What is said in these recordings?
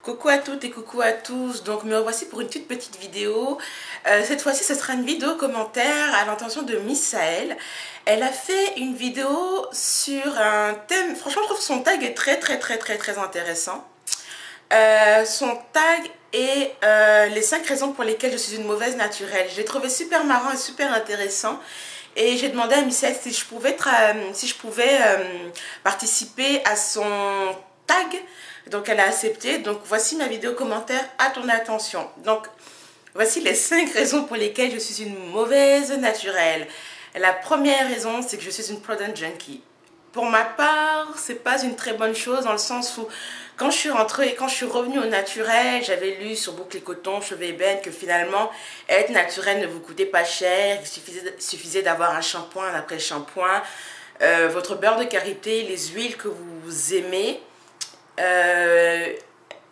Coucou à toutes et coucou à tous, donc me revoici pour une toute petite vidéo. Cette fois-ci ce sera une vidéo commentaire à l'intention de Miss Sahel. Elle a fait une vidéo sur un thème, franchement je trouve que son tag est très intéressant. Son tag est les 5 raisons pour lesquelles je suis une mauvaise naturelle. Je l'ai trouvé super marrant et super intéressant. Et j'ai demandé à Miss Sahel si je pouvais, participer à son tag. Donc elle a accepté. Donc voici ma vidéo commentaire à ton attention. Donc voici les 5 raisons pour lesquelles je suis une mauvaise naturelle. La première raison, c'est que je suis une product junkie. Pour ma part, c'est pas une très bonne chose dans le sens où quand je suis rentrée et quand je suis revenue au naturel, j'avais lu sur Boucle et Coton, Cheveux Ébène que finalement être naturel ne vous coûtait pas cher, il suffisait d'avoir un shampoing, un après-shampoing, votre beurre de karité, les huiles que vous aimez,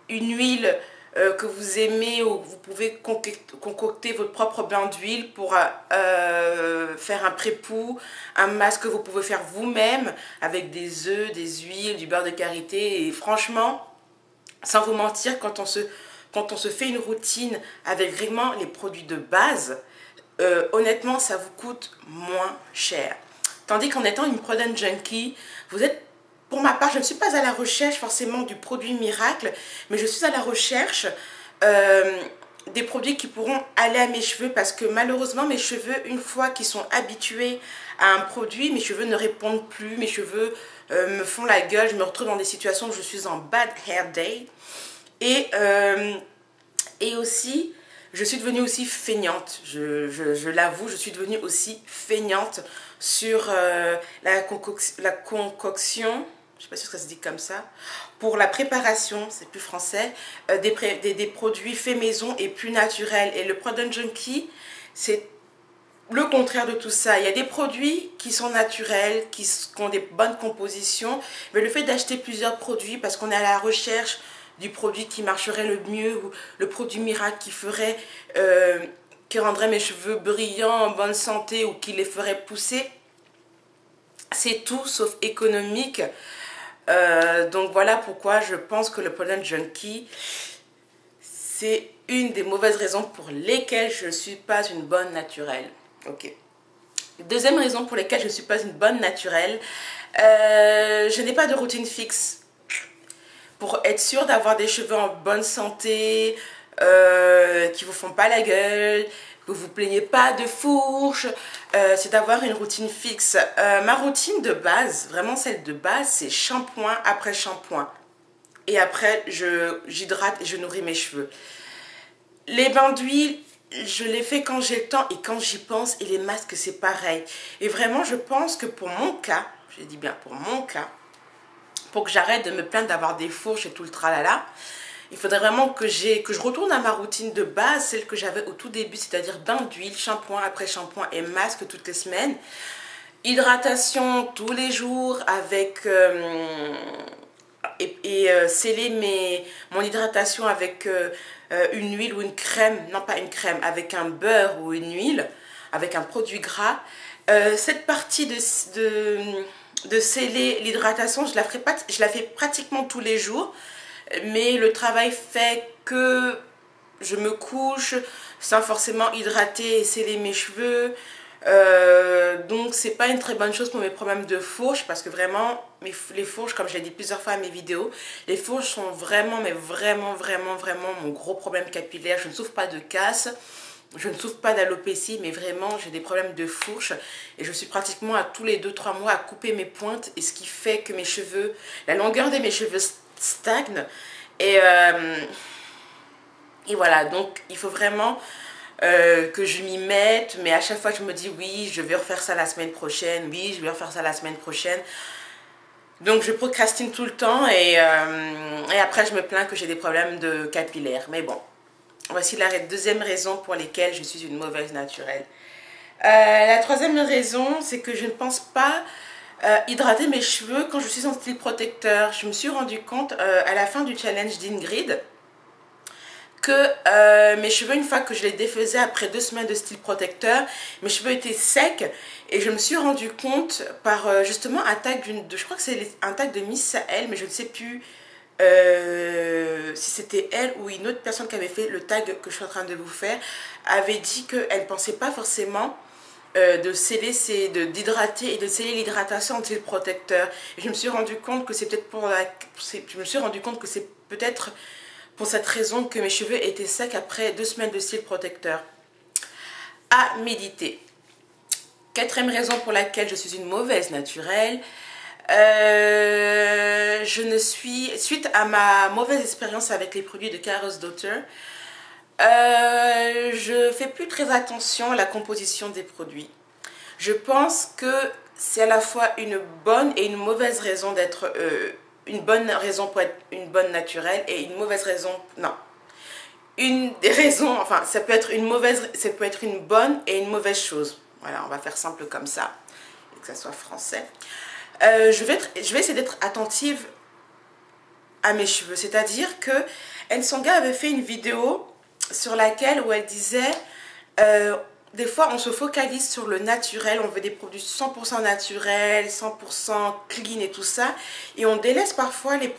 une huile que vous aimez ou vous pouvez concocter votre propre bain d'huile pour faire un pré-poux, un masque que vous pouvez faire vous-même avec des œufs, des huiles, du beurre de karité. Et franchement, sans vous mentir, quand on se fait une routine avec vraiment les produits de base, honnêtement ça vous coûte moins cher. Tandis qu'en étant une product junkie, vous êtes, pour ma part, je ne suis pas à la recherche forcément du produit miracle, mais je suis à la recherche des produits qui pourront aller à mes cheveux, parce que malheureusement mes cheveux, une fois qu'ils sont habitués à un produit, mes cheveux ne répondent plus, mes cheveux me font la gueule, je me retrouve dans des situations où je suis en bad hair day et aussi je suis devenue aussi feignante, je l'avoue, je suis devenue aussi feignante sur la concoction, je ne sais pas si ça se dit comme ça, pour la préparation, c'est plus français, des produits faits maison et plus naturels. Et le product junkie, c'est le contraire de tout ça. Il y a des produits qui sont naturels, qui ont des bonnes compositions, mais le fait d'acheter plusieurs produits parce qu'on est à la recherche du produit qui marcherait le mieux, ou le produit miracle qui rendrait mes cheveux brillants, en bonne santé, ou qui les ferait pousser, c'est tout sauf économique. Donc voilà pourquoi je pense que le product junkie, c'est une des mauvaises raisons pour lesquelles je ne suis pas une bonne naturelle. Ok. Deuxième raison pour laquelle je ne suis pas une bonne naturelle, je n'ai pas de routine fixe. Pour être sûr d'avoir des cheveux en bonne santé, qui ne vous font pas la gueule, que vous ne vous plaignez pas de fourche, c'est d'avoir une routine fixe. Ma routine de base, vraiment celle de base, c'est shampoing après shampoing. Et après, j'hydrate et je nourris mes cheveux. Les bains d'huile, je les fais quand j'ai le temps et quand j'y pense. Et les masques, c'est pareil. Et vraiment, je pense que pour mon cas, je dis bien pour mon cas, pour que j'arrête de me plaindre d'avoir des fourches et tout le tralala, il faudrait vraiment que je retourne à ma routine de base, celle que j'avais au tout début, c'est-à-dire bain d'huile, shampoing après shampoing et masque toutes les semaines. Hydratation tous les jours avec... sceller mon hydratation avec une huile ou une crème, non pas une crème, avec un beurre ou une huile, avec un produit gras. Cette partie de sceller l'hydratation, je la fais pratiquement tous les jours, mais le travail fait que je me couche sans forcément hydrater et sceller mes cheveux. Donc c'est pas une très bonne chose pour mes problèmes de fourches, parce que vraiment les fourches, comme je l'ai dit plusieurs fois à mes vidéos, les fourches sont vraiment mon gros problème capillaire. Je ne souffre pas de casse, je ne souffre pas d'alopécie, mais vraiment j'ai des problèmes de fourches et je suis pratiquement à tous les 2-3 mois à couper mes pointes, et ce qui fait que mes cheveux, la longueur de mes cheveux stagne et voilà. Donc il faut vraiment que je m'y mette, mais à chaque fois je me dis oui, je vais refaire ça la semaine prochaine, oui, je vais refaire ça la semaine prochaine. Donc je procrastine tout le temps et après je me plains que j'ai des problèmes de capillaires. Mais bon, voici la deuxième raison pour laquelle je suis une mauvaise naturelle. La troisième raison, c'est que je ne pense pas hydrater mes cheveux quand je suis en style protecteur. Je me suis rendu compte à la fin du challenge d'Ingrid que mes cheveux, une fois que je les défaisais après 2 semaines de style protecteur, mes cheveux étaient secs, et je me suis rendu compte par justement un tag je crois que c'est un tag de Miss Sahel, mais je ne sais plus si c'était elle ou une autre personne qui avait fait le tag que je suis en train de vous faire, avait dit qu'elle ne pensait pas forcément de sceller, d'hydrater et de sceller l'hydratation de ses protecteurs. Et je me suis rendu compte que c'est peut-être pour cette raison que mes cheveux étaient secs après 2 semaines de cils protecteur. À méditer. 4e raison pour laquelle je suis une mauvaise naturelle. Suite à ma mauvaise expérience avec les produits de Kärlsdotter, je fais plus très attention à la composition des produits. Je pense que c'est à la fois une bonne et une mauvaise raison d'être une bonne raison pour être une bonne naturelle et une mauvaise raison, non. Une des raisons, enfin ça peut être une bonne et une mauvaise chose. Voilà, on va faire simple comme ça, et que ça soit français. Je vais essayer d'être attentive à mes cheveux. C'est-à-dire que Nsonga avait fait une vidéo sur laquelle où elle disait des fois on se focalise sur le naturel, on veut des produits 100% naturels, 100% clean et tout ça, et on délaisse parfois les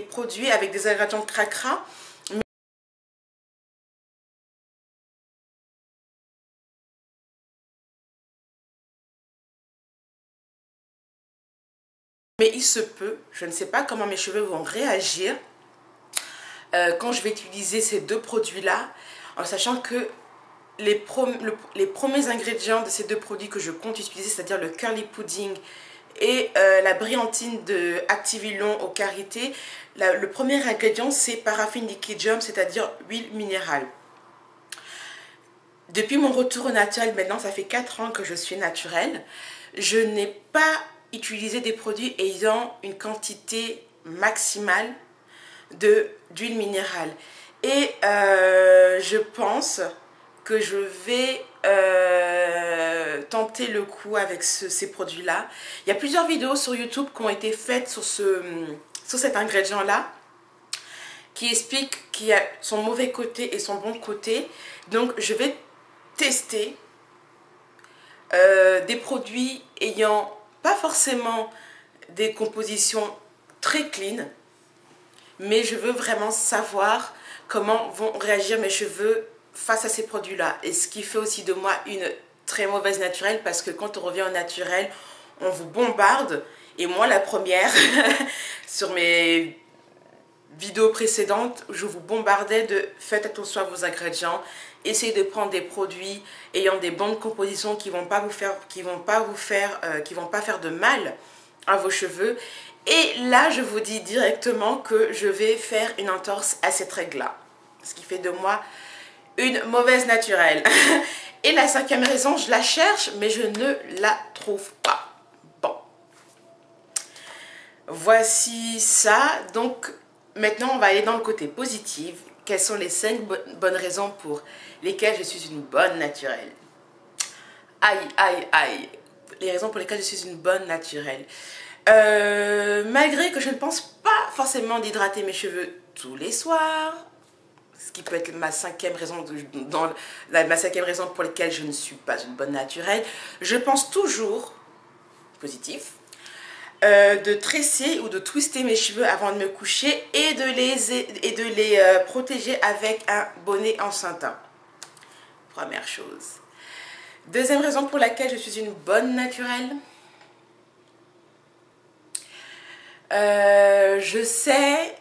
produits avec des ingrédients cracra. Mais il se peut, je ne sais pas comment mes cheveux vont réagir quand je vais utiliser ces 2 produits-là, en sachant que les premiers ingrédients de ces 2 produits que je compte utiliser, c'est-à-dire le curly pudding et la brillantine de Activilon au karité, le premier ingrédient c'est paraffine liquidium, c'est-à-dire huile minérale. Depuis mon retour au naturel, maintenant ça fait 4 ans que je suis naturelle, je n'ai pas utilisé des produits ayant une quantité maximale d'huile minérale. Et je pense que je vais tenter le coup avec ces produits-là. Il y a plusieurs vidéos sur YouTube qui ont été faites sur cet ingrédient-là, qui expliquent qu'il y a son mauvais côté et son bon côté. Donc je vais tester des produits ayant pas forcément des compositions très clean, mais je veux vraiment savoir comment vont réagir mes cheveux face à ces produits-là. Et ce qui fait aussi de moi une très mauvaise naturelle, parce que quand on revient au naturel, on vous bombarde. Et moi, la première, sur mes vidéos précédentes, je vous bombardais de faites attention à vos ingrédients, essayez de prendre des produits ayant des bonnes compositions qui vont pas faire de mal à vos cheveux. Et là, je vous dis directement que je vais faire une entorse à cette règle-là, ce qui fait de moi une mauvaise naturelle. Et la 5e raison, je la cherche, mais je ne la trouve pas. Bon, voici ça. Donc maintenant, on va aller dans le côté positif. Quelles sont les 5 bonnes raisons pour lesquelles je suis une bonne naturelle? Aïe, aïe, aïe. Les raisons pour lesquelles je suis une bonne naturelle. Malgré que je ne pense pas forcément d'hydrater mes cheveux tous les soirs, ce qui peut être ma 5e raison, ma 5e raison pour laquelle je ne suis pas une bonne naturelle, je pense toujours, positif, de tresser ou de twister mes cheveux avant de me coucher et de les protéger avec un bonnet enceinte. Première chose. 2e raison pour laquelle je suis une bonne naturelle, je sais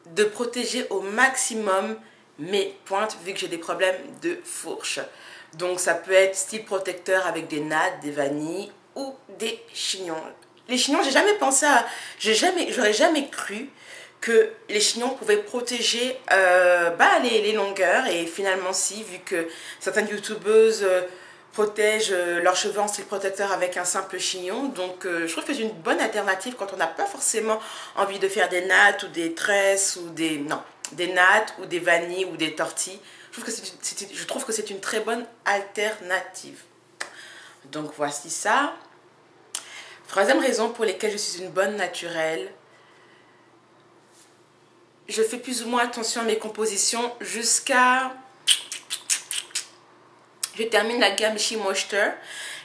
de protéger au maximum mes pointes vu que j'ai des problèmes de fourche. Donc ça peut être style protecteur avec des nattes, des vanilles ou des chignons. Les chignons, j'aurais jamais cru que les chignons pouvaient protéger les longueurs, et finalement si, vu que certaines youtubeuses protègent leurs cheveux en style protecteur avec un simple chignon. Donc je trouve que c'est une bonne alternative quand on n'a pas forcément envie de faire des nattes ou des tresses ou des nattes ou des vanilles ou des tortilles. Je trouve que c'est une très bonne alternative. Donc voici ça. 3e raison pour laquelle je suis une bonne naturelle, je fais plus ou moins attention à mes compositions jusqu'à... Je termine la gamme She Moisture.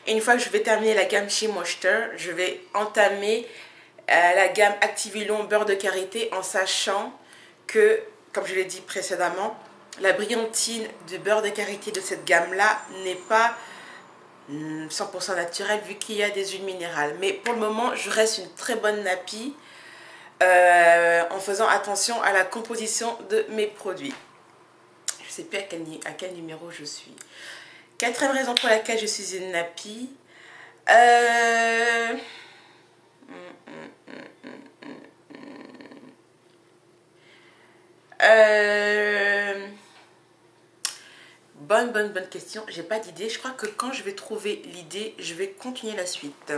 Et une fois que je vais terminer la gamme She Moisture, je vais entamer la gamme Activilon beurre de karité, en sachant que, comme je l'ai dit précédemment, la brillantine du beurre de karité de cette gamme-là n'est pas 100% naturelle vu qu'il y a des huiles minérales. Mais pour le moment, je reste une très bonne nappie en faisant attention à la composition de mes produits. Je ne sais plus à quel numéro je suis. Quatrième raison pour laquelle je suis une nappie. Bonne question. J'ai pas d'idée. Je crois que quand je vais trouver l'idée, je vais continuer la suite.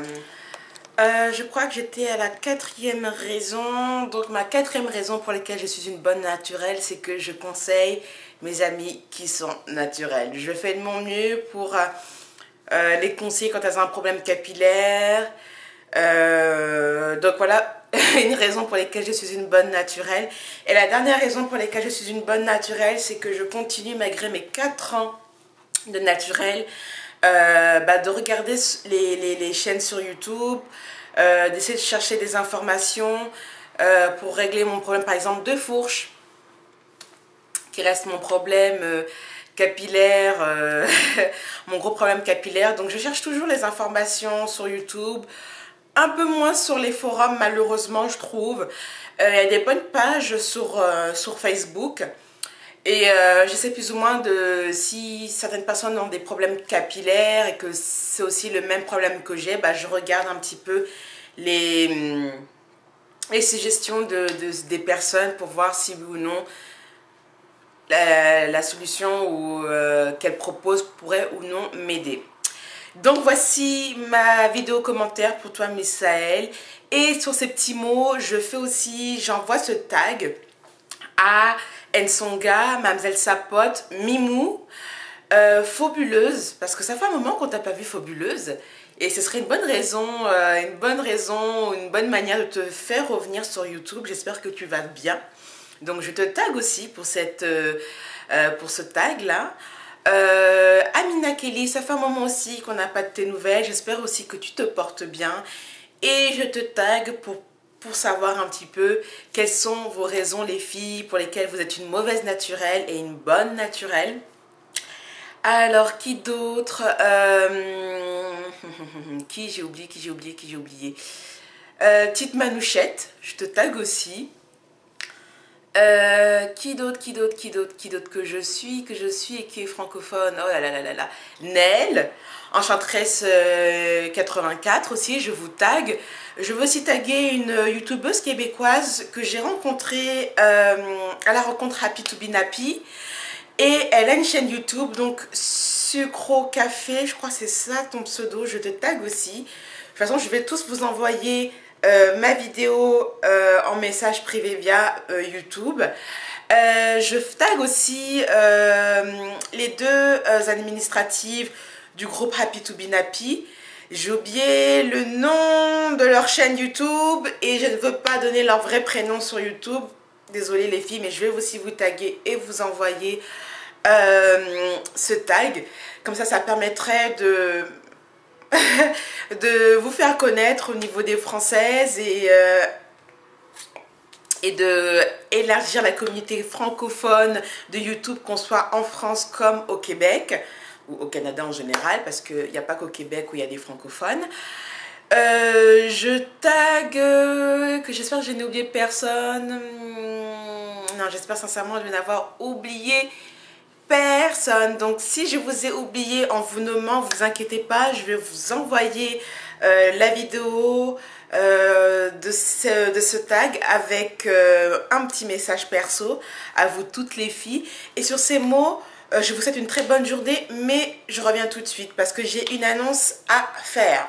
Je crois que j'étais à la quatrième raison. Donc ma quatrième raison pour laquelle je suis une bonne naturelle, c'est que je conseille mes amis qui sont naturels. Je fais de mon mieux pour les conseiller quand elles ont un problème capillaire. Donc voilà une raison pour laquelle je suis une bonne naturelle. Et la dernière raison pour laquelle je suis une bonne naturelle, c'est que je continue malgré mes 4 ans de naturel de regarder les chaînes sur YouTube, d'essayer de chercher des informations pour régler mon problème par exemple de fourche, qui reste mon problème capillaire, mon gros problème capillaire. Donc je cherche toujours les informations sur YouTube, un peu moins sur les forums malheureusement je trouve. Il y a des bonnes pages sur Facebook. Et je sais plus ou moins de si certaines personnes ont des problèmes capillaires et que c'est aussi le même problème que j'ai, je regarde un petit peu les suggestions des personnes pour voir si oui ou non la solution qu'elles proposent pourrait ou non m'aider. Donc voici ma vidéo commentaire pour toi Misaël. Et sur ces petits mots, j'envoie ce tag à Nsonga, Mademoiselle Sapote, Mimou, Fabuleuse, parce que ça fait un moment qu'on t'a pas vu Fabuleuse, et ce serait une bonne manière de te faire revenir sur YouTube. J'espère que tu vas bien. Donc je te tag aussi pour ce tag là. Amina Kelly, ça fait un moment aussi qu'on n'a pas de tes nouvelles. J'espère aussi que tu te portes bien, et je te tag pour savoir un petit peu quelles sont vos raisons les filles pour lesquelles vous êtes une mauvaise naturelle et une bonne naturelle. Alors qui d'autre, qui j'ai oublié, Petite Manouchette, je te tag aussi. Qui d'autre que je suis et qui est francophone, oh là là là là là, Nel, Enchanteresse 84 aussi, je vous tag. Je veux aussi taguer une youtubeuse québécoise que j'ai rencontrée à la rencontre Happy to Be Nappy, et elle a une chaîne YouTube, donc Sucro Café, je crois que c'est ça ton pseudo, je te tag aussi. De toute façon je vais tous vous envoyer ma vidéo en message privé via YouTube. Je tag aussi les deux administratives du groupe Happy to Be Nappy. J'ai oublié le nom de leur chaîne YouTube et je ne veux pas donner leur vrai prénom sur YouTube. Désolée les filles, mais je vais aussi vous taguer et vous envoyer ce tag. Comme ça permettrait de de vous faire connaître au niveau des Françaises et de élargir la communauté francophone de YouTube, qu'on soit en France comme au Québec ou au Canada en général, parce qu'il n'y a pas qu'au Québec où il y a des francophones. Je tag que j'espère que je n'ai oublié personne. Non, j'espère sincèrement de n'avoir oublié personne. Donc si je vous ai oublié en vous nommant, vous inquiétez pas, je vais vous envoyer la vidéo de ce tag avec un petit message perso à vous toutes les filles. Et sur ces mots, je vous souhaite une très bonne journée, mais je reviens tout de suite parce que j'ai une annonce à faire.